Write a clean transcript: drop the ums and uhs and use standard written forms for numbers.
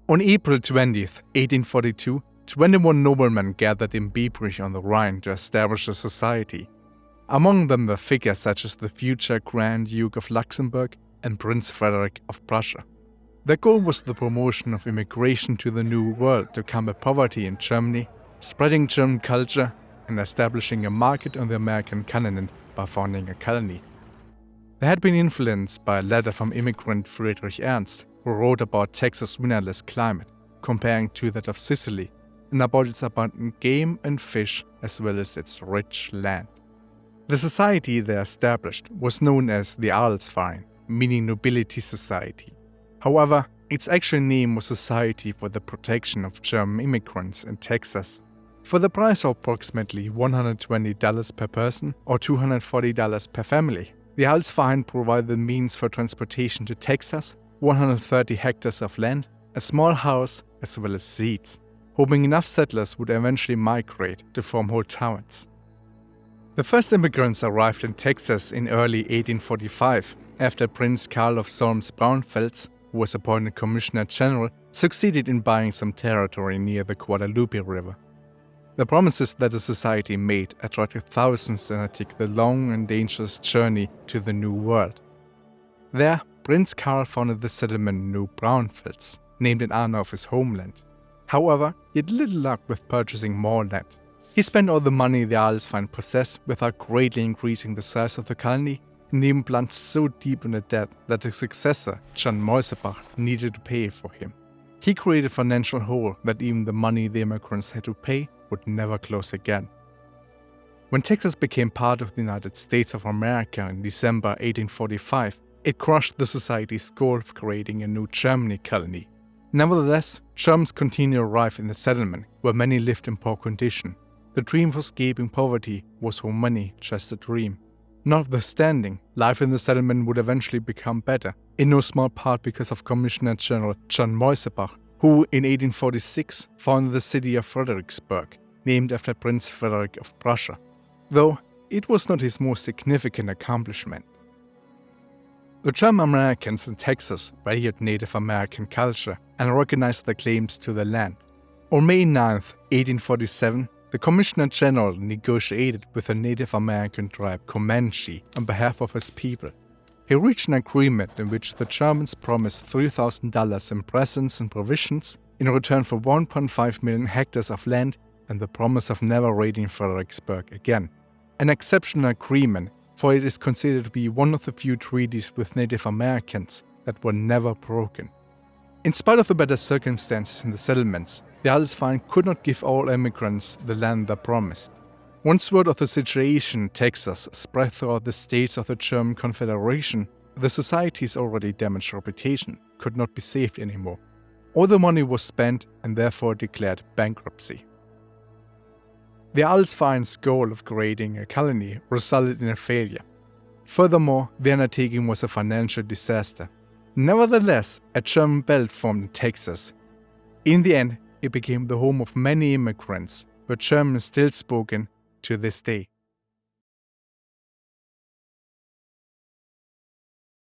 On April 20th, 1842, 21 noblemen gathered in Biebrich on the Rhine to establish a society. Among them were figures such as the future Grand Duke of Luxembourg and Prince Frederick of Prussia. Their goal was the promotion of immigration to the New World to combat poverty in Germany, spreading German culture, and establishing a market on the American continent by founding a colony. They had been influenced by a letter from immigrant Friedrich Ernst, who wrote about Texas' windless climate, comparing to that of Sicily, and about its abundant game and fish as well as its rich land. The society they established was known as the Adelsverein, meaning nobility society. However, its actual name was Society for the Protection of German Immigrants in Texas. For the price of approximately $120 per person or $240 per family, the Adelsverein provided the means for transportation to Texas, 130 hectares of land, a small house, as well as seeds, hoping enough settlers would eventually migrate to form whole towns. The first immigrants arrived in Texas in early 1845 after Prince Karl of Solms-Braunfels, who was appointed Commissioner General, succeeded in buying some territory near the Guadalupe River. The promises that the society made attracted thousands to undertake the long and dangerous journey to the New World. There, Prince Karl founded the settlement New Braunfels, named in honor of his homeland. However, he had little luck with purchasing more land. He spent all the money the Adelsverein possessed without greatly increasing the size of the colony, and even plunged so deep into debt that his successor, John Moisebach, needed to pay for him. He created a financial hole that even the money the immigrants had to pay would never close again. When Texas became part of the United States of America in December 1845, it crushed the society's goal of creating a new Germany colony. Nevertheless, Germans continued to arrive in the settlement, where many lived in poor condition. The dream of escaping poverty was for many just a dream. Notwithstanding, life in the settlement would eventually become better, in no small part because of Commissioner General John Moisebach, who in 1846 founded the city of Fredericksburg, named after Prince Frederick of Prussia, though it was not his most significant accomplishment. The German Americans in Texas valued Native American culture and recognized their claims to the land. On May 9, 1847, the Commissioner General negotiated with the Native American tribe Comanche on behalf of his people. He reached an agreement in which the Germans promised $3,000 in presents and provisions in return for 1.5 million hectares of land and the promise of never raiding Fredericksburg again. An exceptional agreement, for it is considered to be one of the few treaties with Native Americans that were never broken. In spite of the better circumstances in the settlements, the Adelsverein could not give all immigrants the land they promised. Once word of the situation in Texas spread throughout the states of the German Confederation, the society's already damaged reputation could not be saved anymore. All the money was spent and therefore declared bankruptcy. The Adelsverein's goal of creating a colony resulted in a failure. Furthermore, the undertaking was a financial disaster. Nevertheless, a German belt formed in Texas. In the end, it became the home of many immigrants, where German is still spoken to this day.